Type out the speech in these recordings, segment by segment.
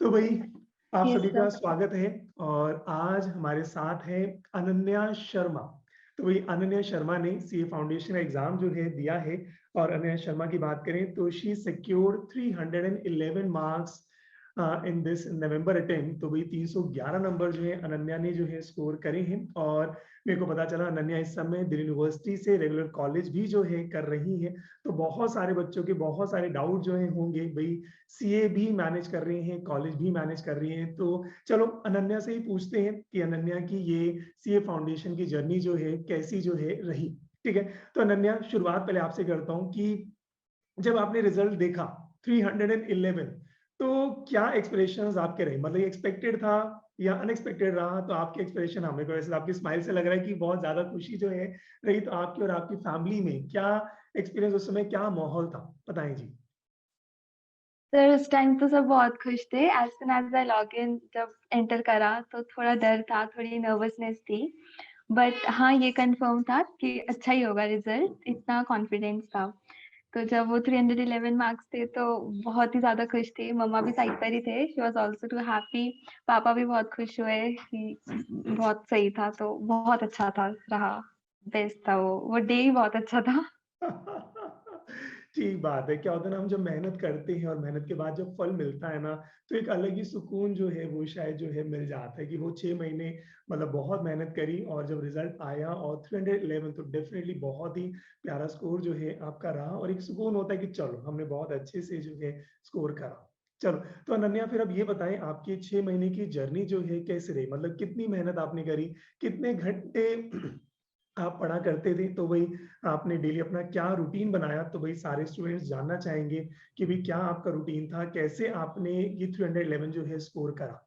तो भाई आप यस सभी का सर। स्वागत है। और आज हमारे साथ है अनन्या शर्मा। तो भाई अनन्या शर्मा ने सीए फाउंडेशन एग्जाम जो है दिया है। और अनन्या शर्मा की बात करें तो she secured 311 marks in this November attempt. तो भाई 311 नंबर जो है अनन्या ने जो है स्कोर करे हैं। और मेरे को पता चला अनन्या इस समय दिल्ली यूनिवर्सिटी से रेगुलर कॉलेज भी जो है कर रही है। तो बहुत सारे बच्चों के बहुत सारे डाउट जो है होंगे भाई, सीए भी मैनेज कर रही हैं, कॉलेज भी मैनेज कर रही हैं। तो चलो अनन्या से ही पूछते हैं कि अनन्या की ये सीए फाउंडेशन की जर्नी जो है कैसी जो है रही। ठीक है, तो अनन्या शुरुआत पहले आपसे करता हूँ कि जब आपने रिजल्ट देखा 311, तो क्या एक्सप्रेशंस आपके रहे? मतलब एक्सपेक्टेड था या अनएक्सपेक्टेड रहा? तो आपके एक्सप्रेशन हमें को वैसे आपकी स्माइल से लग रहा है कि बहुत ज्यादा खुशी जो है रही। तो आपकी और आपकी फैमिली में क्या एक्सपीरियंस, उस समय क्या माहौल था, बताएं जी। सर उस टाइम तो सब बहुत खुश थे। As soon as I log in जब एंटर करा तो थोड़ा डर था, थोड़ी नर्वसनेस थी। बट हाँ, ये कंफर्म था कि अच्छा ही होगा रिजल्ट, इतना कॉन्फिडेंस था। तो जब वो 311 मार्क्स थे तो बहुत ही ज्यादा खुश थे। मम्मा भी साइड पर ही थे, she was also too happy. पापा भी बहुत खुश हुए कि बहुत सही था, तो बहुत अच्छा था रहा। बेस्ट था वो डे ही बहुत अच्छा था। ठीक बात है। क्या होता है ना, हम जब मेहनत करते हैं और मेहनत के बाद जब फल मिलता है ना, तो एक अलग ही सुकून जो है वो शायद जो है मिल जाता है कि वो 6 महीने मतलब बहुत मेहनत करी और जब रिजल्ट आया और 311, तो डेफिनेटली बहुत ही प्यारा स्कोर जो है आपका रहा। और एक सुकून होता है कि चलो हमने बहुत अच्छे से जो है स्कोर करा। चलो, तो अनन्या फिर अब ये बताएं आपकी 6 महीने की जर्नी जो है कैसे रही? मतलब कितनी मेहनत आपने करी, कितने घंटे आप पढ़ा करते थे? तो वही आपने डेली अपना क्या रूटीन बनाया? तो वही सारे स्टूडेंट्स जानना चाहेंगे कि भाई क्या आपका रूटीन था, कैसे आपने ये 311 जो है स्कोर करा?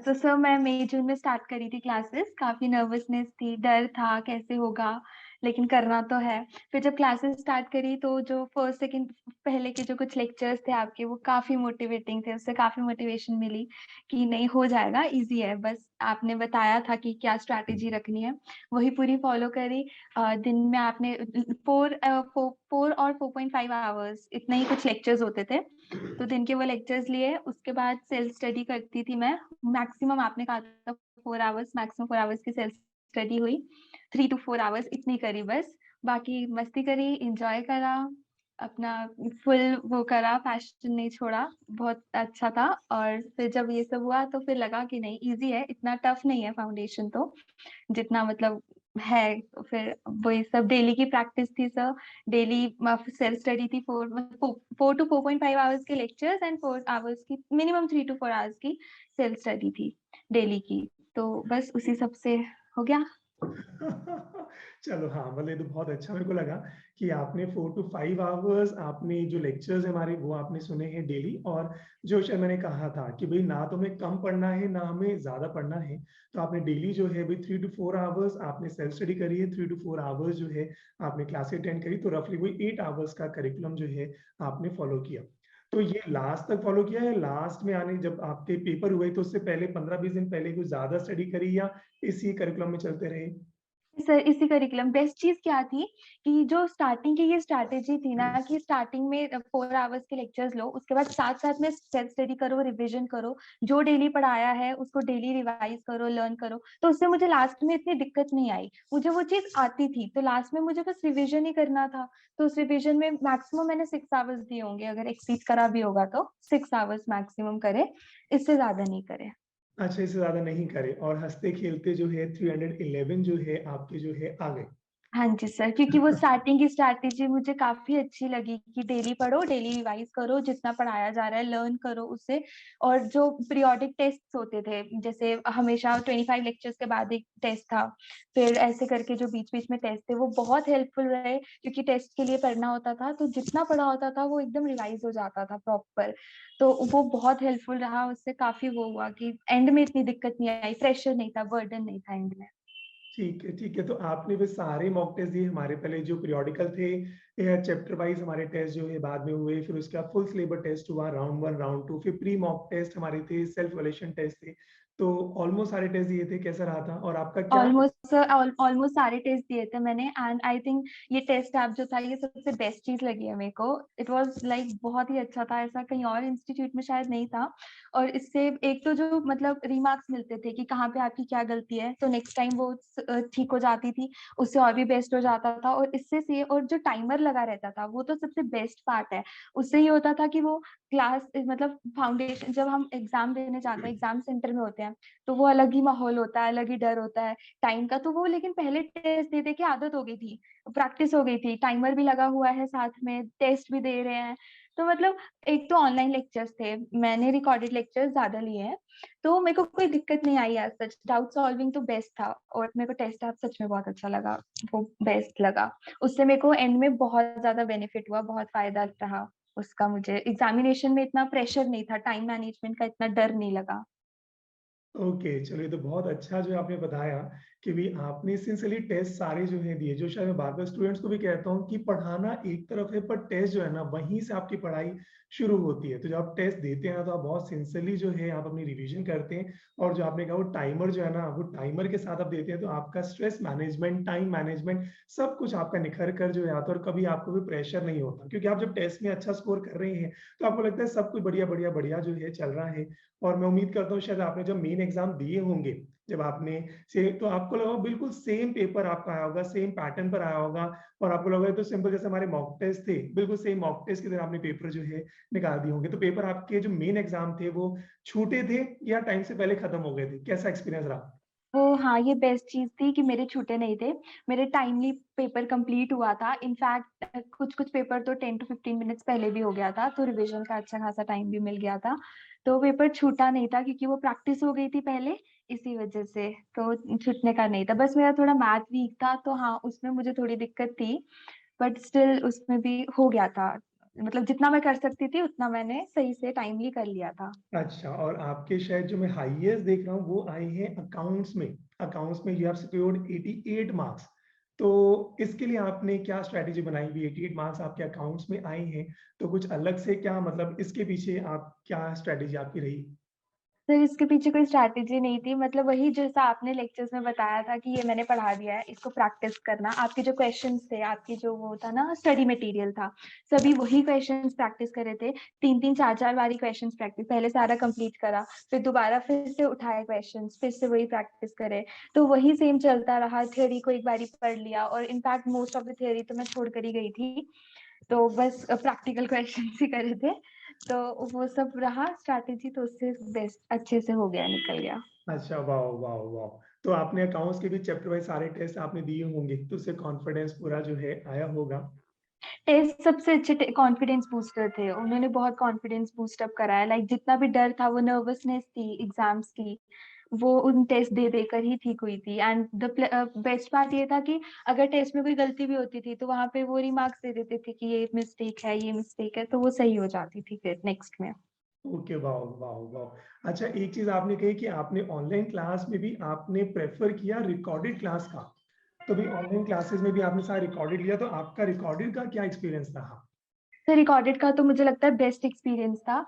तो सर मैं मई जून में स्टार्ट करी थी क्लासेस। काफी नर्वसनेस थी, डर था कैसे होगा, लेकिन करना तो है। फिर जब क्लासेस स्टार्ट करी तो जो फर्स्ट सेकंड पहले के जो कुछ लेक्चर्स थे आपके, वो काफी मोटिवेटिंग थे। उससे काफी मोटिवेशन मिली कि नहीं हो जाएगा, इजी है। बस आपने बताया था कि क्या स्ट्रैटेजी रखनी है, वही पूरी फॉलो करी। दिन में आपने 4 और 4.5 आवर्स इतना ही कुछ लेक्चर्स होते थे, तो दिन के वो लेक्चर्स लिए। उसके बाद सेल्फ स्टडी करती थी मैं। मैक्सिमम आपने कहा था 4 आवर्स, मैक्सिमम 4 आवर्स की सेल्फ स्टडी हुई। 3 to 4 आवर्स इतनी करी बस। बाकी मस्ती करी, एंजॉय करा, अपना फुल वो करा, पैशन नहीं छोड़ा। बहुत अच्छा था। और फिर जब ये सब हुआ तो फिर लगा कि नहीं, इजी है, इतना टफ नहीं है फाउंडेशन तो, जितना मतलब है। तो फिर वही सब डेली की प्रैक्टिस थी सर। डेली सेल्फ स्टडी थी। 4 to 4.5 आवर्स के लेक्चर्स एंड 4 आवर्स की, मिनिमम 3 to 4 आवर्स की सेल्फ स्टडी थी डेली की। तो बस उसी सब से हो गया। चलो, हाँ, मतलब ये तो बहुत अच्छा मेरे को लगा कि आपने 4 to 5 आवर्स आपने जो लेक्चर्स हमारे वो आपने सुने हैं डेली। और जो शायद मैंने कहा था कि भाई ना तो हमें कम पढ़ना है ना हमें ज्यादा पढ़ना है, तो आपने डेली जो है भाई 3 to 4 आवर्स आपने सेल्फ स्टडी करी है, 3 to 4 आवर्स जो है आपने क्लास अटेंड करी। तो रफली वही 8 आवर्स का करिकुलम जो है आपने फॉलो किया। तो ये लास्ट तक फॉलो किया है? लास्ट में आने जब आपके पेपर हुए तो उससे पहले 15-20 दिन पहले कुछ ज्यादा स्टडी करी या इसी करिकुलम में चलते रहे? सर इसी करिकुलम, बेस्ट चीज क्या थी कि जो स्टार्टिंग की ये स्ट्रैटेजी थी ना, कि स्टार्टिंग में 4 आवर्स के लेक्चर्स लो, उसके बाद साथ साथ में सेल्फ स्टडी करो, रिवीजन करो, जो डेली पढ़ाया है उसको डेली रिवाइज करो, लर्न करो। तो उससे मुझे लास्ट में इतनी दिक्कत नहीं आई। मुझे वो चीज आती थी, तो लास्ट में मुझे बस रिवीजन ही करना था। तो उस रिवीजन में मैक्सिमम मैंने 6 आवर्स दिए होंगे, अगर एक्सीड करा भी होगा तो 6 आवर्स मैक्सिमम करे, इससे ज्यादा नहीं करे। अच्छा, इससे ज्यादा नहीं करे और हंसते खेलते जो है 311 जो है आपके जो है आ गए। हाँ जी सर, क्योंकि वो स्टार्टिंग की स्ट्रैटेजी मुझे काफी अच्छी लगी कि डेली पढ़ो, डेली रिवाइज करो, जितना पढ़ाया जा रहा है लर्न करो उससे। और जो पीरियोडिक टेस्ट होते थे, जैसे हमेशा 25 लेक्चर्स के बाद एक टेस्ट था, फिर ऐसे करके जो बीच बीच में टेस्ट थे, वो बहुत हेल्पफुल रहे। क्योंकि टेस्ट के लिए पढ़ना होता था, तो जितना पढ़ा होता था वो एकदम रिवाइज हो जाता था प्रॉपर। तो वो बहुत हेल्पफुल रहा। उससे काफी वो हुआ कि एंड में इतनी दिक्कत नहीं आई, प्रेशर नहीं था, बर्डन नहीं था एंड में। ठीक है, ठीक है। तो आपने वे सारे मॉक टेस्ट दिए हमारे पहले जो पीरियोडिकल थे चैप्टर वाइज हमारे टेस्ट जो है बाद में हुए, फिर उसके बाद फुल सिलेबस टेस्ट हुआ, राउंड 1, राउंड 2, फिर प्री मॉक टेस्ट हमारे थे, सेल्फ इवैल्यूएशन टेस्ट थे। तो ऑलमोस्ट सारे टेस्ट दिए थे, कैसा रहा था? और आपका क्या? ऑलमोस्ट सारे टेस्ट दिए थे मैंने, एंड आई थिंक ये टेस्ट ऐप जो था ये सबसे बेस्ट चीज लगी है मेरे को। इट वाज लाइक बहुत ही अच्छा था, ऐसा कहीं और इंस्टीट्यूट में शायद नहीं था। और इससे एक तो जो मतलब रिमार्क्स मिलते थे कि कहाँ पे आपकी क्या गलती है, तो नेक्स्ट टाइम वो ठीक हो जाती थी, उससे और भी बेस्ट हो जाता था। और इससे से और जो टाइमर लगा रहता था वो तो सबसे बेस्ट पार्ट है। उससे ये होता था कि वो क्लास मतलब फाउंडेशन, जब हम एग्जाम देने जाते हैं, एग्जाम सेंटर में होते हैं, तो वो अलग ही माहौल होता है, अलग ही डर होता है टाइम का। तो वो लेकिन पहले टेस्ट दे दे के आदत हो गई थी, प्रैक्टिस हो गई थी, टाइमर भी लगा हुआ है, साथ में टेस्ट भी दे रहे हैं। तो मतलब एक तो ऑनलाइन लेक्चर्स थे, मैंने रिकॉर्डेड लेक्चर्स ज्यादा लिए हैं, तो मेरे को कोई दिक्कत नहीं आई। आज सच डाउट सॉल्विंग तो बेस्ट था, और मेरे को टेस्ट ऐप सच में बहुत अच्छा लगा, वो बेस्ट लगा। उससे मेरे को एंड में बहुत ज्यादा बेनिफिट हुआ, बहुत फायदा रहा उसका। मुझे एग्जामिनेशन में इतना प्रेशर नहीं था, टाइम मैनेजमेंट का इतना डर नहीं लगा। ओके, चलो ये तो बहुत अच्छा जो आपने बताया कि भी आपने सिंसियरली टेस्ट सारे जो है दिए, जो शायद मैं बार-बार स्टूडेंट्स को भी कहता हूँ कि पढ़ाना एक तरफ है, पर टेस्ट जो है ना वहीं से आपकी पढ़ाई शुरू होती है। तो जब आप टेस्ट देते हैं ना, तो आप बहुत सिंसियरली जो है आप अपनी रिवीजन करते हैं, और जो आपने कहा वो टाइमर जो है ना, वो टाइमर के साथ आप देते हैं, तो आपका स्ट्रेस मैनेजमेंट, टाइम मैनेजमेंट सब कुछ आपका निखर कर जो है आता है, और कभी आपको भी प्रेशर नहीं होता। क्योंकि आप जब टेस्ट में अच्छा स्कोर कर रहे हैं, तो आपको लगता है सब कुछ बढ़िया, बढ़िया, बढ़िया जो है चल रहा है। और मैं उम्मीद करता हूँ शायद आपने जब मेन एग्जाम दिए होंगे, जब आपने से तो आपको लगा बिल्कुल सेम पेपर आपका आया होगा, सेम पैटर्न पर आया होगा, और आपको लगा तो सिंपल जैसे हमारे मॉक टेस्ट थे, बिल्कुल सेम मॉक टेस्ट की तरह आपने पेपर जो है निकाल दिए होंगे। तो पेपर आपके जो मेन एग्जाम थे वो छूटे थे या टाइम से पहले खत्म हो गए थे? कैसा एक्सपीरियंस रहा? वो हाँ, ये बेस्ट चीज थी कि मेरे छूटे नहीं थे, मेरे टाइमली पेपर कंप्लीट हुआ था। इनफैक्ट कुछ कुछ पेपर तो 10 to 15 मिनट्स पहले भी हो गया था, तो रिवीजन का अच्छा खासा टाइम भी मिल गया था। तो पेपर छूटा नहीं था क्योंकि वो प्रैक्टिस हो गई थी पहले, इसी वजह से तो छूटने का नहीं था। बस मेरा थोड़ा मैथ वीक था, तो हाँ उसमें मुझे थोड़ी दिक्कत थी, बट स्टिल उसमें भी हो गया था। मतलब जितना मैं कर सकती थी उतना मैंने सही से टाइमली कर लिया था। अच्छा, और आपके शायद जो मैं हाईएस्ट देख रहा हूँ वो आए हैं अकाउंट्स में। अकाउंट्स में यू हैव सिक्योर्ड 88 मार्क्स। तो इसके लिए आपने क्या स्ट्रैटेजी बनाई हुई? 88 मार्क्स आपके अकाउंट्स में आए हैं, तो कुछ अलग से क्या मतलब इसके पीछे आप क्या स्ट्रैटेजी आपकी रही? सर इसके पीछे कोई स्ट्रैटेजी नहीं थी, मतलब वही जैसा आपने लेक्चर्स में बताया था कि ये मैंने पढ़ा दिया है, इसको प्रैक्टिस करना। आपके जो क्वेश्चंस थे, आपकी जो वो था ना स्टडी मटेरियल था, सभी वही क्वेश्चंस प्रैक्टिस करे थे। 3 3 4 4 बारी क्वेश्चंस प्रैक्टिस, पहले सारा कंप्लीट करा, फिर दोबारा फिर से उठाए क्वेश्चंस, फिर से वही प्रैक्टिस करे। तो वही सेम चलता रहा। थ्योरी को एक बारी पढ़ लिया, और in fact most of the theory तो मैं छोड़ कर ही गई थी, तो बस प्रैक्टिकल क्वेश्चन ही करे थे। तो वो सब रहा स्ट्रैटेजी, तो उससे बेस्ट अच्छे से हो गया, निकल गया। अच्छा, वाह वाह वाह! तो आपने अकाउंट्स के भी चैप्टर वाइज सारे टेस्ट आपने दिए होंगे, तो उससे कॉन्फिडेंस पूरा जो है आया होगा। टेस्ट सबसे अच्छे कॉन्फिडेंस बूस्टर थे, उन्होंने बहुत कॉन्फिडेंस बूस्ट अप कराया। लाइक जितना भी डर था, वो नर्वसनेस थी एग्जाम्स की, वो उन टेस्ट दे देकर ही ठीक हुई थी। एंड द बेस्ट पार्ट ये था कि अगर टेस्ट में कोई गलती भी होती थी, तो वहां पे वो रिमार्क्स दे देते थे कि ये मिस्टेक है, ये मिस्टेक है, तो वो सही हो जाती थी फिर नेक्स्ट में। ओके, वाह वाह वाह! अच्छा, एक चीज आपने कही कि आपने ऑनलाइन क्लास में भी आपने प्रेफर किया रिकॉर्डेड क्लास का। तो भी ऑनलाइन क्लासेस में भी आपने सारा रिकॉर्डेड लिया, तो आपका रिकॉर्डेड का क्या एक्सपीरियंस रहा? तो रिकॉर्डेड का तो मुझे लगता है बेस्ट एक्सपीरियंस था,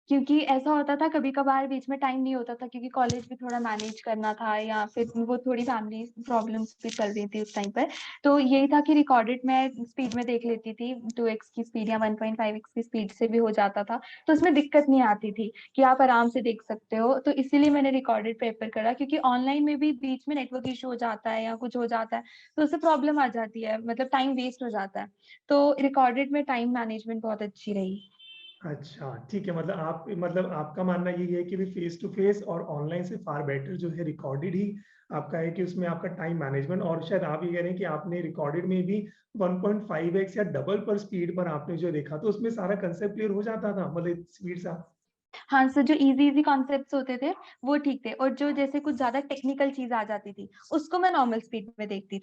क्योंकि ऐसा होता था कभी कभार बीच में टाइम नहीं होता था, क्योंकि कॉलेज भी थोड़ा मैनेज करना था, या फिर वो थोड़ी फैमिली प्रॉब्लम्स भी चल रही थी उस टाइम पर। तो यही था कि रिकॉर्डेड मैं स्पीड में देख लेती थी, 2x की स्पीड या 1.5x की स्पीड से भी हो जाता था, तो उसमें दिक्कत नहीं आती थी कि आप आराम से देख सकते हो। तो इसीलिए मैंने रिकॉर्डेड प्रेफर करा, क्योंकि ऑनलाइन में भी बीच में नेटवर्क इशू हो जाता है या कुछ हो जाता है, तो उससे प्रॉब्लम आ जाती है, मतलब टाइम वेस्ट हो जाता है। तो रिकॉर्डेड में टाइम मैनेजमेंट बहुत अच्छी रही। अच्छा, ठीक है, मतलब आपका मानना यही है कि भी फेस टू फेस और ऑनलाइन से फार बेटर जो है रिकॉर्डेड ही आपका है, कि उसमें आपका टाइम मैनेजमेंट, और शायद आप ये कह रहे हैं कि आपने रिकॉर्डेड में भी 1.5x या डबल पर स्पीड पर आपने जो देखा, तो उसमें सारा कंसेप्ट क्लियर हो जाता था मतलब स्पीड से? हाँ, सो जो इजी कॉन्सेप्ट्स होते थे वो ठीक थे, और जो जैसे कुछ ज्यादा टेक्निकल चीज आ जाती थी उसको मैं नॉर्मल स्पीड में देखती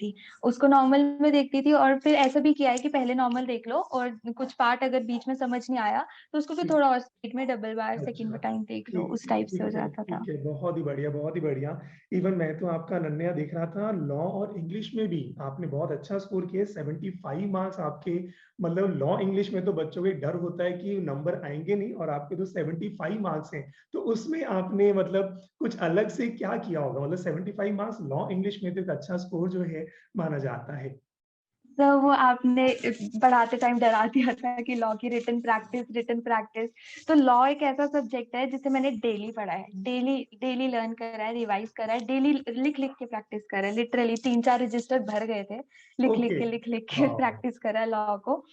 थी, और फिर ऐसा भी किया है कि पहले नॉर्मल देख लो और कुछ पार्ट अगर बीच में समझ नहीं आया तो उसको फिर थोड़ा और स्पीड में डबल बार सेकंड अच्छा, बार टाइम देख लो, ठीक उस टाइप से हो ठीक है, जाता था। ठीक है। बहुत ही बढ़िया, बहुत ही बढ़िया। इवन मैं तो आपका अनन्या देख रहा था, लॉ और इंग्लिश में भी आपने बहुत अच्छा स्कोर किए, 75 मार्क्स आपके। मतलब लॉ इंग्लिश में तो बच्चों को डर होता है कि नंबर आएँगे नहीं, और आपके तो 75 मार्क्स हैं। तो उसमें आपने मतलब कुछ अलग से क्या किया होगा? मतलब 75 मार्क्स लॉ इंग्लिश में तो एक अच्छा स्कोर जो है माना जाता है। तो वो आपने पढ़ाते टाइम डरा दिया था कि लॉ की रिटन प्रैक्टिस। तो लॉ एक ऐसा सब्जेक्ट है जिसे मैंने डेली पढ़ा है, डेली डेली लर्न करा है, रिवाइज करा है, डेली लिख लिख के प्रैक्टिस करा है, लिटरली 3-4 रजिस्टर भर गए थे, ओके, लिख लिख के वाओ! प्रैक्टिस करा है लॉ को।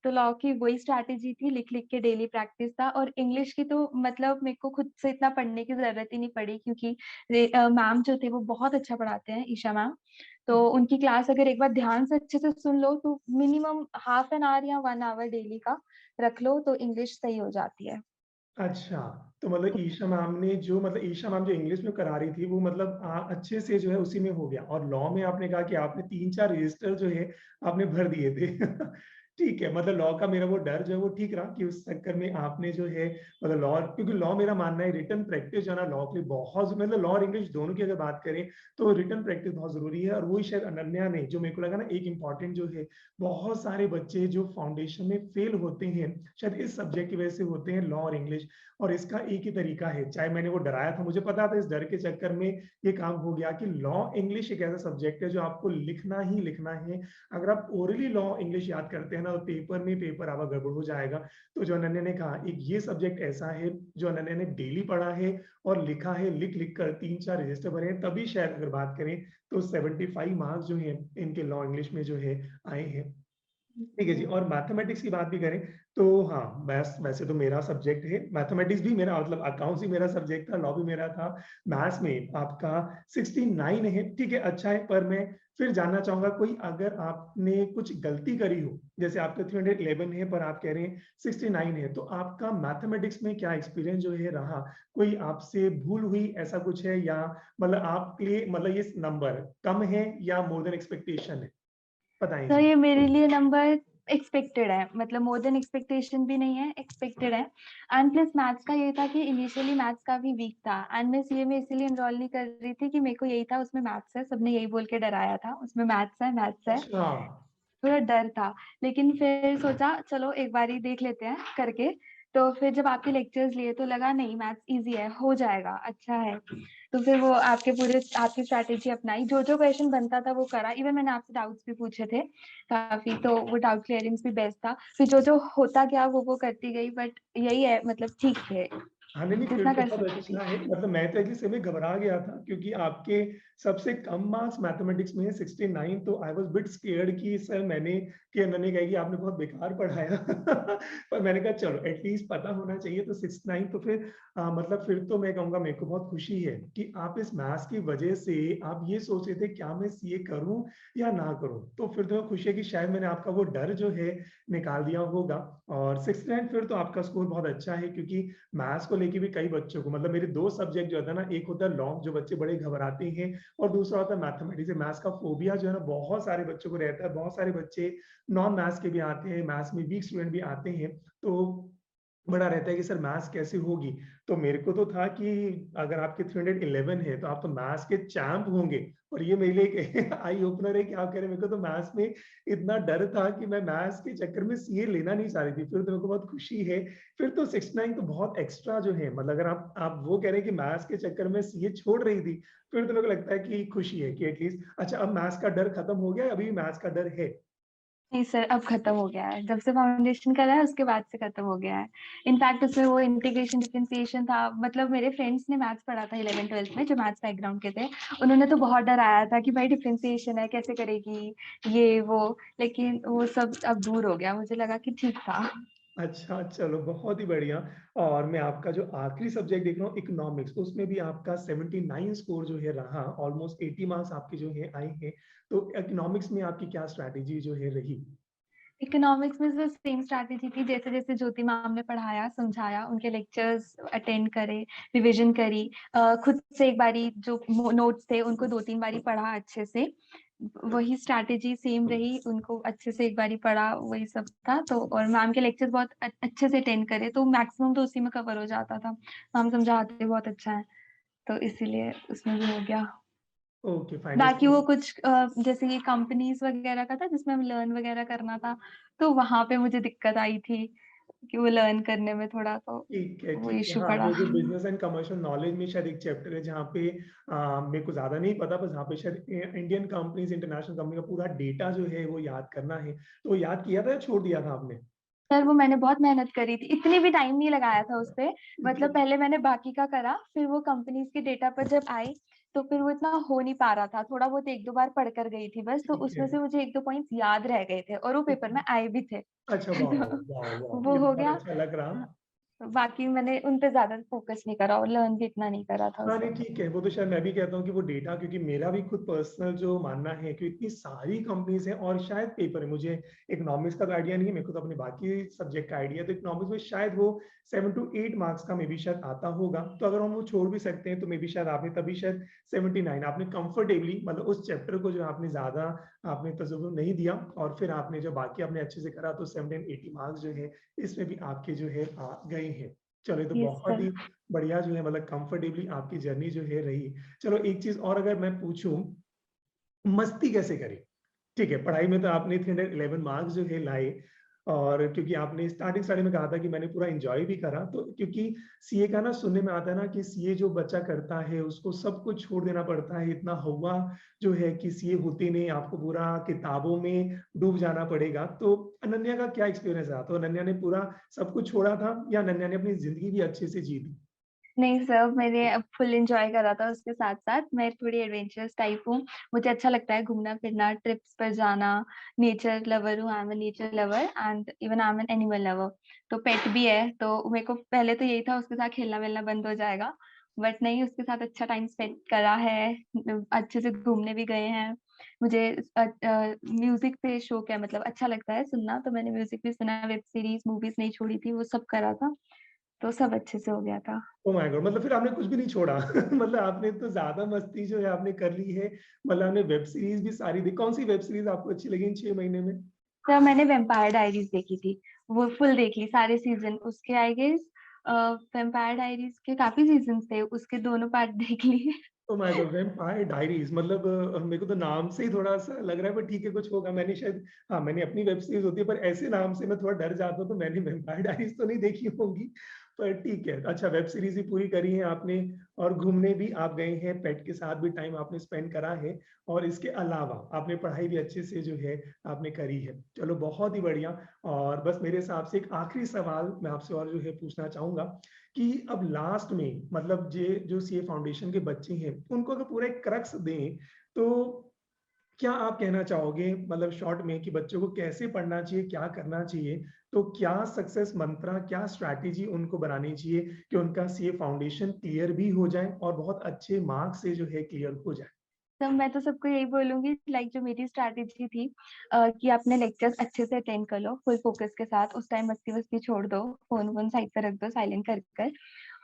तो लॉ की वही स्ट्रैटेजी थी, लिख लिख के डेली प्रैक्टिस था। और इंग्लिश की तो मतलब मेरे को खुद से इतना पढ़ने की जरूरत ही नहीं पड़ी, क्योंकि मैम जो थे वो बहुत अच्छा पढ़ाते हैं, ईशा मैम। तो उनकी क्लास अगर एक बार ध्यान से अच्छे से सुन लो तो मिनिमम हाफ एन आवर या 1 आवर डेली का रख लो तो इंग्लिश सही हो जाती है। अच्छा, तो मतलब ईशा मैम जो इंग्लिश में करा रही थी, वो मतलब अच्छे से जो है उसी में हो गया, और लॉ में आपने कहा कि आपने 3-4 रजिस्टर जो है आपने भर दिए थे। ठीक है, मतलब लॉ का मेरा वो डर जो है वो ठीक रहा कि उस चक्कर में आपने जो है मतलब लॉ, क्योंकि लॉ मेरा मानना है रिटन प्रैक्टिस जो है ना लॉ के बहुत, मतलब लॉ और इंग्लिश दोनों की अगर बात करें तो रिटन प्रैक्टिस बहुत ज़रूरी है। और वही शायद अनन्या ने जो मेरे को लगा ना एक इम्पॉर्टेंट जो है, बहुत सारे बच्चे जो फाउंडेशन में फेल होते हैं, शायद इस सब्जेक्ट की वजह से होते हैं, लॉ और इंग्लिश। और इसका एक ही तरीका है, चाहे मैंने वो डराया था, मुझे पता था इस डर के चक्कर में ये काम हो गया कि लॉ इंग्लिश एक ऐसा सब्जेक्ट है जो आपको लिखना ही लिखना है। अगर आप ओरली लॉ इंग्लिश याद करते हैं ना तो पेपर आपका गड़बड़ हो जाएगा। तो जो अनन्या ने कहा, एक ये सब्जेक्ट ऐसा है जो अनन्या ने डेली पढ़ा है और लिखा है, लिख लिख कर 3-4 रजिस्टर भरे हैं, तभी शायद अगर बात करें तो 75 मार्क्स जो है इनके लॉ इंग्लिश में जो है आए हैं। ठीक है जी। और मैथमेटिक्स की बात भी करें तो हाँ, मैथ्स वैसे तो मेरा सब्जेक्ट है, मैथमेटिक्स भी मेरा, मतलब अकाउंट्स भी मेरा सब्जेक्ट था, लॉ भी मेरा था। मैथ्स में आपका 69 है, ठीक है, अच्छा है। पर मैं फिर जानना चाहूंगा, कोई अगर आपने कुछ गलती करी हो, जैसे आपके 311 है पर आप कह रहे हैं 69 है, तो आपका मैथमेटिक्स में क्या एक्सपीरियंस जो है रहा? कोई आपसे भूल हुई, ऐसा कुछ है, या मतलब आपके लिए मतलब ये नंबर कम है या मोर देन एक्सपेक्टेशन है? बताएं तो जी। ये मेरे लिए नंबर एक्सपेक्टेड है, मतलब मोर देन एक्सपेक्टेशन भी नहीं है, एक्सपेक्टेड है। एंड प्लस मैथ्स का ये था कि इनिशियली मैथ्स काफी वीक था, एंड मैं सीए में इसीलिए एनरोल नहीं कर रही थी कि मेरे को यही था उसमें मैथ्स है, सबने यही बोल के डराया था उसमें मैथ्स है। अच्छा। थोड़ा डर था, लेकिन फिर सोचा चलो एक बार ही देख लेते हैं करके। तो फिर जब आपके लेक्चर्स लिए तो लगा नहीं मैथ्स इजी है, हो जाएगा, अच्छा है। तो फिर वो आपकी स्ट्रैटेजी अपनाई, जो जो क्वेश्चन बनता था वो करा, इवन मैंने आपसे डाउट्स भी पूछे थे काफी, तो वो डाउट क्लियरिंग्स भी बेस्ट था। फिर जो जो होता गया वो करती गई, बट यही है मतलब ठीक है, हाँ, नहीं, नहीं, फिर जितना तो कर बहुत सकती थी। अच्छा है। मतलब मैं तो एक्चुअली सही में घबरा गया था क्योंकि आपके सबसे कम मार्क्स मैथमेटिक्स में है 69, तो आई वाज़ बिट स्केयर्ड कि सर मैंने कहा कि आपने बहुत बेकार पढ़ाया। पर मैंने कहा चलो एटलीस्ट पता होना चाहिए, तो 69 तो फिर मतलब फिर तो मैं कहूँगा मेरे को बहुत खुशी है कि आप इस मैथ्स की वजह से आप ये सोच रहे थे क्या मैं सीए करूँ या ना करूँ। तो फिर तो मैं खुशी है कि शायद मैंने आपका वो डर जो है निकाल दिया होगा। और 69 फिर तो आपका स्कोर बहुत अच्छा है, क्योंकि मैथ्स को लेके भी कई बच्चों को, मतलब मेरे 2 सब्जेक्ट जो होता है ना, एक होता है लॉ जो बच्चे बड़े घबराते हैं, और दूसरा होता है मैथमेटिक्स। मैथ्स का फोबिया जो है ना बहुत सारे बच्चों को रहता है, बहुत सारे बच्चे नॉन मैथ्स के भी आते हैं, मैथ्स में वीक स्टूडेंट भी आते हैं, तो बड़ा रहता है कि सर मैथ्स कैसे होगी। तो मेरे को तो था कि अगर आपके 311 है तो आप तो मैथ्स के चैंप होंगे, और ये मेरे लिए एक आई ओपनर है कि आप कह रहे हैं। मेरे को तो मैथ्स में इतना डर था कि मैं मैथ्स के चक्कर में सीए लेना नहीं चाह रही थी, फिर तो मेरे को बहुत खुशी है। फिर तो 69 तो बहुत एक्स्ट्रा जो है, मतलब अगर आप वो कह रहे हैं कि मैथ्स के चक्कर में सीए छोड़ रही थी, फिर तो मेरे को लगता है कि खुशी है कि एटलीस्ट अच्छा अब मैथ्स का डर खत्म हो गया है, अभी भी मैथ्स का डर है। नहीं सर, अब खत्म हो गया है, जब से फाउंडेशन करा है उसके बाद से खत्म हो गया है। इनफैक्ट उसमें वो इंटीग्रेशन डिफरेंशिएशन था, मतलब मेरे फ्रेंड्स ने मैथ्स पढ़ा था 11th 12th में जो मैथ्स बैकग्राउंड के थे, उन्होंने तो बहुत डराया था कि भाई डिफरेंशिएशन है कैसे करेगी ये वो, लेकिन वो सब अब दूर हो गया, मुझे लगा कि ठीक था। अच्छा, चलो बहुत ही बढ़िया। और मैं आपका जो आखिरी सब्जेक्ट देख रहा हूँ इकोनॉमिक्स, उसमें भी आपका 79 स्कोर जो है रहा, ऑलमोस्ट 80 मार्क्स आपके जो है आए हैं। तो इकोनॉमिक्स में आपकी क्या स्ट्रैटेजी जो है रही? इकोनॉमिक्स में तो सेम स्ट्रैटेजी थी, जैसे-जैसे ज्योति मैम ने पढ़ाया, समझाया, उनके लेक्चर्स अटेंड करे, रिविज़न करी, खुद से एक बारी जो नोट्स थे उनको 2-3 बारी पढ़ा अच्छे से। वही स्ट्रैटेजी सेम रही, उनको अच्छे से एक बारी पढ़ा, वही सब था। तो और मैम के लेक्चर्स बहुत अच्छे से अटेंड करे, तो मैक्सिमम तो उसी में कवर हो जाता था। मैम समझाते बहुत अच्छा है, तो इसीलिए उसमें भी हो गया। Okay, fine. बाकी जैसे वो कुछ जैसे ये कंपनीज़ वगैरह का था जिसमें हमें लर्न वगैरह करना था, तो वहाँ पे मुझे दिक्कत आई थी कि वो लर्न करने में थोड़ा तो ठीक है, वो ठीक है। इश्यू हाँ, पड़ा। वो जो बिज़नेस एंड कमर्शियल नॉलेज में शायद एक चैप्टर है जहाँ पे मेरे को ज़्यादा नहीं पता, पर जहाँ पे शायद इंडियन कंपनीज़, इंटरनेशनल कंपनी का पूरा डेटा जो है वो याद करना है। तो वो याद किया था या छोड़ दिया था आपने? सर वो मैंने बहुत मेहनत करी थी, इतनी भी टाइम नहीं लगाया था उसपे। ठीक है। मतलब पहले मैंने बाकी का करा, फिर वो कंपनीज़ के डेटा पर जब आई, तो फिर वो इतना हो नहीं पा रहा था। थोड़ा बहुत 1-2 बार पढ़ कर गई थी बस, तो ठीक उसमें है। से मुझे 1-2 पॉइंट्स याद रह गए थे और वो ठीक पेपर है। में आए भी थे। अच्छा, वाओ! वाओ! तो वाओ! वो ये हो बहुत गया। अच्छा लग रहा। बाकी मैंने उन पे ज़्यादा फोकस नहीं करा और लर्न भी इतना नहीं करा था हाँ, उसे। नहीं ठीक है, वो तो शायद मैं भी कहता हूँ कि वो डेटा, क्योंकि मेरा भी खुद पर्सनल जो मानना है कि इतनी सारी कंपनीज़ हैं और शायद पेपर है, मुझे इकोनॉमिक्स का तो आइडिया नहीं है, मेरे को तो अपने बाकी सब्जेक्ट का आइडिया है, तो इकोनॉमिक्स में शायद वो 7 टू 8 मार्क्स का मे बी शायद आता होगा, तो अगर हम वो छोड़ भी सकते हैं, तो मे बी शायद आपने तभी शायद 79 आपने कंफर्टेबली, मतलब उस चैप्टर को जो आपने ज़्यादा आपने तजुर्बा नहीं दिया और फिर आपने जो बाकी आपने अच्छे से करा, तो 70-80 मार्क्स जो है, इसमें भी आपके जो है आ गए हैं। चलो, ये तो यस बहुत सर। ही बढ़िया जो है, मतलब कंफर्टेबली आपकी जर्नी जो है रही। चलो, एक चीज़ और अगर मैं पूछूँ, मस्ती कैसे करी? ठीक है, पढ़ाई में तो आपने 311 मार्क्स जो है लाए, और क्योंकि आपने स्टार्टिंग में कहा था कि मैंने पूरा एन्जॉय भी करा, तो क्योंकि सीए का ना सुनने में आता है ना कि सीए जो बच्चा करता है उसको सब कुछ छोड़ देना पड़ता है, इतना हौवा जो है कि सीए होते नहीं, आपको पूरा किताबों में डूब जाना पड़ेगा। तो अनन्या का क्या एक्सपीरियंस रहा? तो अनन्या ने पूरा सब कुछ छोड़ा था या अनन्या ने अपनी ज़िंदगी भी अच्छे से जी ली? नहीं सर, मैंने फुल एन्जॉय करा था उसके साथ-साथ। मैं थोड़ी एडवेंचरस टाइप हूँ। मुझे अच्छा लगता है घूमना-फिरना, ट्रिप्स पर जाना, नेचर लवर हूँ, I am a nature lover and even I am an animal lover. तो पेट भी है, तो मेरे को पहले तो यही था उसके साथ खेलना-वेलना बंद हो जाएगा, बट नहीं, उसके साथ अच्छा टाइम स्पेंड करा है, अच्छे से घूमने भी गए हैं। मुझे म्यूज़िक पे शौक है, मतलब अच्छा लगता है सुनना, तो मैंने म्यूज़िक भी सुना, वेब सीरीज़, मूवीज़ नहीं छोड़ी थी, वो सब करा था, तो सब अच्छे से हो गया था। Oh my God! मतलब फिर आपने कुछ भी नहीं छोड़ा। मतलब आपने तो ज़्यादा मस्ती जो है आपने कर ली है। मतलब आपने वेब सीरीज़ भी सारी देखी। कौन-सी वेब सीरीज़ आपको अच्छी लगी इन 6 महीने में? तो मैंने वैम्पायर डायरीज़ देखी थी, वो फुल देख ली सारे सीज़न उसके आई गेस। वैम्पायर डायरीज़ के काफ़ी सीज़न्स थे, उसके दोनों पार्ट देख लिए। Oh my God! Vampire diaries, मतलब मेरे को तो नाम से ही थोड़ा-सा लग रहा है, पर ठीक है, कुछ होगा। मैंने शायद, हाँ, मैंने अपनी वेब सीरीज़ होती है, पर ऐसे नाम से मैं थोड़ा डर जाता हूँ, तो मैंने वैम्पायर डायरीज़ तो नहीं देखी होंगी, पर ठीक है। अच्छा, वेब सीरीज़ भी पूरी करी है आपने और घूमने भी आप गए हैं, पेट के साथ भी टाइम आपने स्पेंड करा है और इसके अलावा आपने पढ़ाई भी अच्छे से जो है आपने करी है। चलो, बहुत ही बढ़िया। और बस मेरे हिसाब से एक आखिरी सवाल मैं आपसे और जो है पूछना चाहूँगा कि अब लास्ट में, मतलब जे जो सीए फाउंडेशन के बच्चे हैं, उनको अगर पूरा एक क्रक्स दें, तो क्या आप कहना चाहोगे, मतलब शॉर्ट में, कि बच्चों को कैसे पढ़ना चाहिए, क्या करना चाहिए? तो क्या सक्सेस मंत्रा, क्या स्ट्रैटेजी उनको बनानी चाहिए कि उनका सीए फाउंडेशन क्लियर भी हो जाए और बहुत अच्छे मार्क्स से जो है क्लियर हो जाए? तो मैं तो सबको यही बोलूँगी लाइक जो मेरी स्ट्रैटेजी थी, कि अपने लेक्चर्स अच्छे से अटेंड कर लो, फुल फ़ोकस के साथ, उस टाइम मस्ती-वस्ती छोड़ दो, फ़ोन-वोन साइड पे रख दो साइलेंट कर कर।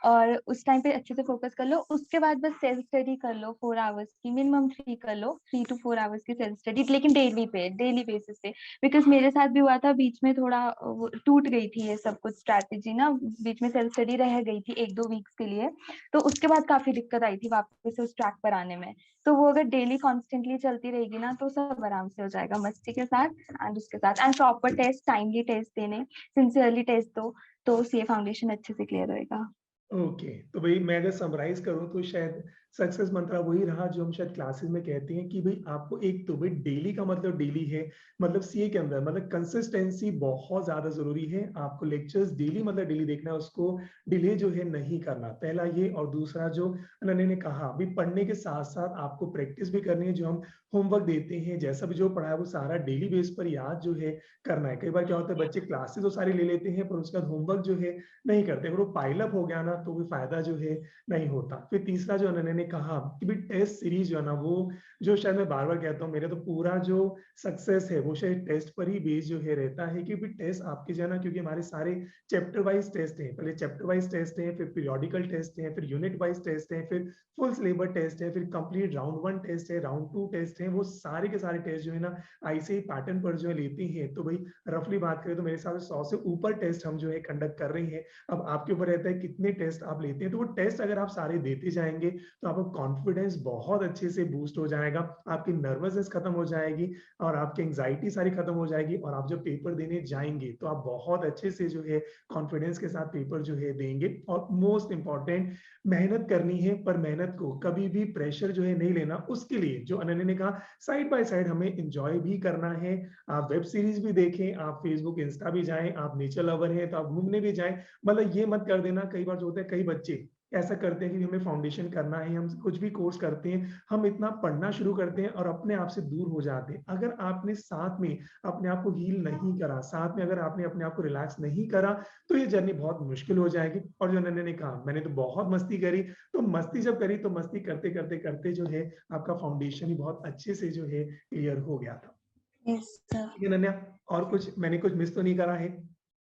और उस टाइम पे अच्छे से फ़ोकस कर लो, उसके बाद बस सेल्फ स्टडी कर लो 4 आवर्स की, मिनिमम 3 कर लो, 3 टू 4 आवर्स की सेल्फ स्टडी, लेकिन डेली बेसिस पे। बिकॉज़ मेरे साथ भी हुआ था, बीच में थोड़ा वो टूट गई थी ये सब कुछ स्ट्रैटेजी ना, बीच में सेल्फ स्टडी रह गई थी 1-2 वीक्स के लिए, तो उसके बाद काफ़ी दिक्कत आई थी वापस से उस ट्रैक पर आने में। तो वो अगर डेली कॉन्स्टेंटली चलती रहेगी ना, तो सब आराम से हो जाएगा मस्ती के साथ एंड उसके साथ, and proper test, timely test देने, सिंसियरली टेस्ट दो, तो सीए फाउंडेशन अच्छे से क्लियर होएगा। ओके, तो भई मैं अगर समराइज़ करूँ तो शायद सक्सेस मंत्रा वही रहा जो हम शायद क्लासेस में कहते हैं कि भई आपको एक तो भई डेली का मतलब डेली है, मतलब सीए के अंदर मतलब कंसिस्टेंसी बहुत ज़्यादा ज़रूरी है। आपको लेक्चर्स डेली, मतलब डेली देखना है, उसको डिले जो है नहीं करना। पहला ये, और दूसरा जो अनन्या ने कहा, भई पढ़ने के साथ-साथ आपको प्रैक्टिस भी करनी है, जो हम होमवर्क देते हैं, जैसा भी जो पढ़ा है वो सारा डेली बेस पर याद जो है करना है। कई बार क्या होता है, बच्चे क्लासेस तो सारी ले लेते हैं पर उसके बाद होमवर्क जो है नहीं करते। अगर वो पाइल अप हो गया ना, तो कोई फ़ायदा जो है नहीं होता। फिर तीसरा जो अनन्या ने ने कहा कि भी टेस्ट सीरीज जो है ना, वो जो शायद मैं बार-बार कहता हूँ, मेरा तो पूरा जो सक्सेस है वो शायद टेस्ट पर ही बेस्ड जो है रहता है, कि भी टेस्ट आपके जो है ना, क्योंकि हमारे सारे चैप्टर वाइज टेस्ट हैं, पहले चैप्टर वाइज टेस्ट हैं, फिर पीरियोडिकल टेस्ट हैं, फिर यूनिट वाइज टेस्ट हैं, फिर फुल सिलेबस टेस्ट है, फिर कंप्लीट राउंड 1 टेस्ट है, राउंड 2 टेस्ट है, वो सारे के सारे टेस्ट जो है ना आईसीएसई पैटर्न पर जो है लेती हैं। तो भाई रफली बात करें तो मेरे हिसाब से 100 से ऊपर टेस्ट हम जो है कंडक्ट कर रही हैं। अब आपके ऊपर रहता है कितने टेस्ट आप लेते हैं, तो वो टेस्ट अगर आप सारे देते जाएंगे तो आपका कॉन्फिडेंस बहुत अच्छे से बूस्ट हो जाएगा, आपकी नर्वसनेस खत्म हो जाएगी और आपकी एंग्जाइटी सारी खत्म हो जाएगी, और आप जब पेपर देने जाएंगे तो आप बहुत अच्छे से जो है कॉन्फिडेंस के साथ पेपर जो है देंगे। और मोस्ट इंपॉर्टेंट, मेहनत करनी है, पर मेहनत को कभी भी प्रेशर जो है नहीं लेना। उसके लिए जो अनन्या ने कहा, साइड बाय साइड हमें एंजॉय भी करना है। आप वेब सीरीज भी देखें, आप फेसबुक इंस्टा भी जाएं, आप नेचर लवर हैं तो आप घूमने भी जाएं। मतलब ये मत कर देना, कई बार जो होता है कई बच्चे ऐसा करते हैं कि हमें फाउंडेशन करना है, हम कुछ भी कोर्स करते हैं, हम इतना पढ़ना शुरू करते हैं और अपने आप से दूर हो जाते हैं। अगर आपने साथ में अपने आप को हील नहीं करा, साथ में अगर आपने अपने आप को रिलैक्स नहीं करा, तो ये जर्नी बहुत मुश्किल हो जाएगी। और जो नन्हे ने कहा, मैंने तो बहुत मस्ती करी, तो मस्ती जब करी तो मस्ती करते करते करते जो है आपका फाउंडेशन ही बहुत अच्छे से जो है क्लियर हो गया था। Yes sir. ठीक है नन्या, और कुछ मैंने कुछ मिस तो नहीं करा है?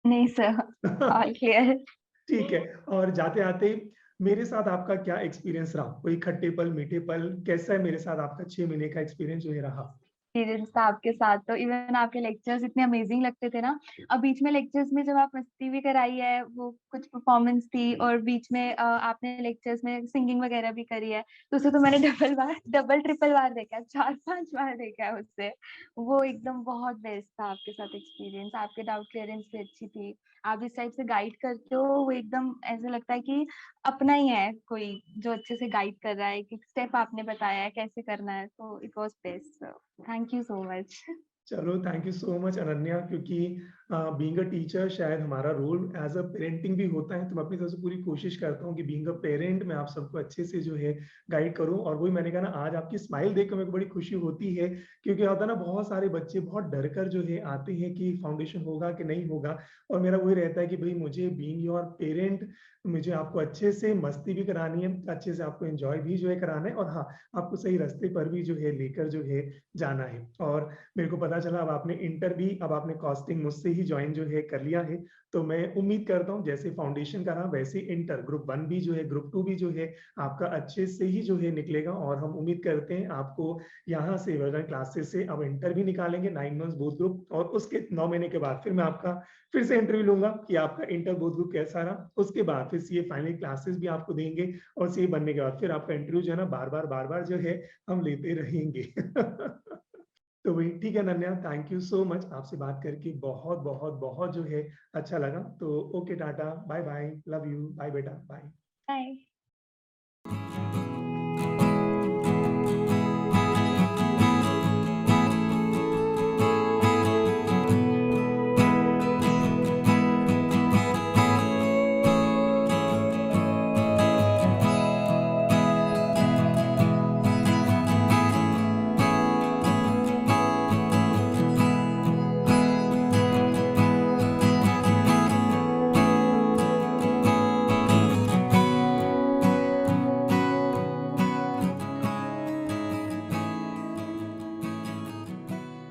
नहीं सर, ऑल क्लियर। ठीक है। और जाते आते मेरे साथ आपका क्या एक्सपीरियंस रहा? कोई खट्टे पल, मीठे पल, कैसा है मेरे साथ आपका 6 महीने का एक्सपीरियंस जो है रहा? एक्सपीरियंस था आपके साथ, तो इवन आपके लेक्चर्स इतने अमेजिंग लगते थे ना। अब बीच में लेक्चर्स में जब आप मस्ती भी कराई है, वो कुछ परफॉर्मेंस थी, और बीच में आपने लेक्चर्स में सिंगिंग वगैरह भी करी है, तो उसे तो मैंने डबल ट्रिपल बार देखा है, 4-5 बार देखा है उससे। वो एकदम बहुत बेस्ट था आपके साथ एक्सपीरियंस। आपके डाउट क्लियरेंस भी अच्छी थी। आप जिस टाइप से गाइड करते हो, वो एकदम ऐसा लगता है कि अपना ही है कोई, जो अच्छे से गाइड कर रहा है। एक स्टेप आपने बताया है कैसे करना है, तो it was best. Thank you so much. चलो, thank you so much Ananya, क्योंकि बीइंग अ टीचर शायद हमारा रोल एज अ पेरेंटिंग भी होता है, तो मैं अपनी तरफ से पूरी कोशिश करता हूँ कि बीइंग अ पेरेंट मैं आप सबको अच्छे से जो है गाइड करूँ। और वही मैंने कहा ना, आज आपकी स्माइल देख कर मेरे को बड़ी खुशी होती है, क्योंकि होता है ना बहुत सारे बच्चे बहुत डर कर जो है आते हैं कि फाउंडेशन होगा कि नहीं होगा, और मेरा वही रहता है कि भाई मुझे बीइंग योर पेरेंट, मुझे आपको अच्छे से मस्ती भी करानी है, अच्छे से आपको एंजॉय भी जो है कराना है, और हाँ, आपको सही रास्ते पर भी जो है लेकर जो है जाना है। और मेरे को पता चला अब आपने इंटर भी, अब आपने कॉस्टिंग मुझसे ही ज्वाइन जो है कर लिया है, तो मैं उम्मीद करता हूँ जैसे फाउंडेशन करा वैसे इंटर ग्रुप 1 भी जो है, ग्रुप 2 भी जो है आपका अच्छे से ही जो है निकलेगा। और हम उम्मीद करते हैं आपको यहाँ से वर्जन क्लासेस से अब इंटर भी निकालेंगे 9 मंथ्स बोथ ग्रुप, और उसके 9 महीने के बाद फिर मैं आपका फिर से इंटरव्यू लूंगा कि आपका इंटर बोथ ग्रुप कैसा रहा। उसके बाद फिर सीए फाइनल क्लासेस भी आपको देंगे, और सीए बनने के बाद फिर आपका इंटरव्यू जो है ना बार बार जो है हम लेते रहेंगे। तो वही ठीक है नन्या, थैंक यू सो मच, आपसे बात करके बहुत बहुत बहुत जो है अच्छा लगा। तो okay, tata, bye bye, love you, bye बेटा, बाय। बाय।